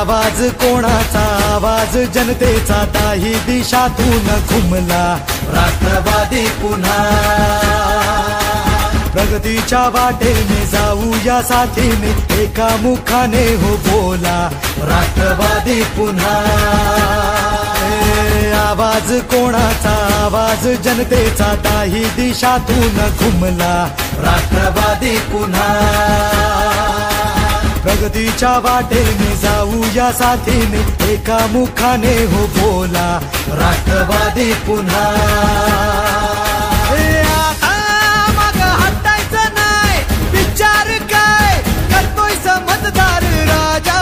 आवाज कोणाचा आवाज जनतेचा ताही दिशातून घुमला राष्ट्रवादी पुन्हा प्रगतीच्या वाटेने जाऊया साथीने एका मुखाने हो बोला राष्ट्रवादी पुन्हा आवाज कोणाचा आवाज जनतेचा ताही दिशातून घुमला राष्ट्रवादी पुन्हा प्रगतीच्या वाटेने जाऊया साथीने एका मुखाने हो बोला राष्ट्रवादी पुन्हा मग हटायचं नाही विचार काय करतोय समजदार राजा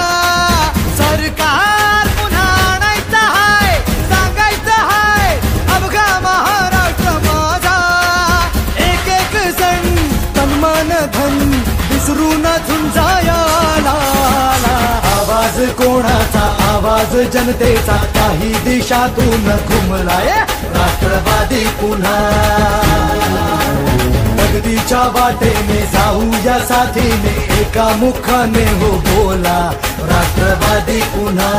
सरकार पुन्हा आणायचं हाय सांगायचं हाय अवघा महाराष्ट्र माझा एक एक जण तन्मान धन विसरून झुंजाया आवाज कोणाचा आवाज जनतेचा काही दिशातून घुमलाय राष्ट्रवादी पुन्हा प्रगतीच्या वाटेने जाऊया साथीने एका मुखाने हो बोला राष्ट्रवादी पुन्हा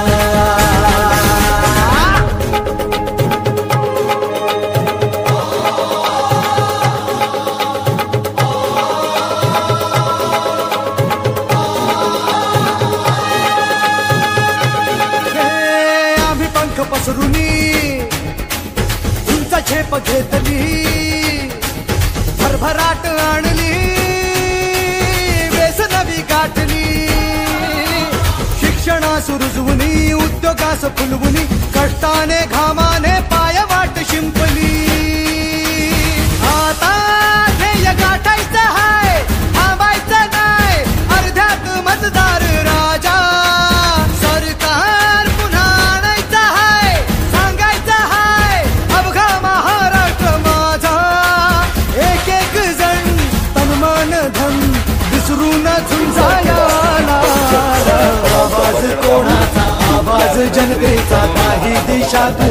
पसरुनी तुमचा झेप घेतली भरभराट आणली वेस नवी गाठली शिक्षणा सुरुजवुनी उद्योगास फुलवुनी कष्टाने घामाने पायवाट शिंपली आता ध्येय गाठायचं हाय थांबायचं नाही अर्ध्यात मतदार राजा सरकार पुन्हा आणायचं हाय सांगायचं हाय अवघा महाराष्ट्र माझा एक एक जण तन्मान धन विसरून झुंजाया आवाज कोणाचा आवाज जनतेचा काही दिशातून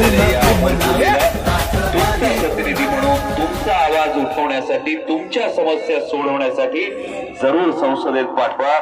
प्रतिनिधी म्हणून तुमचा आवाज उठवण्यासाठी तुमच्या समस्या सोडवण्यासाठी जरूर संसदेत पाठवा।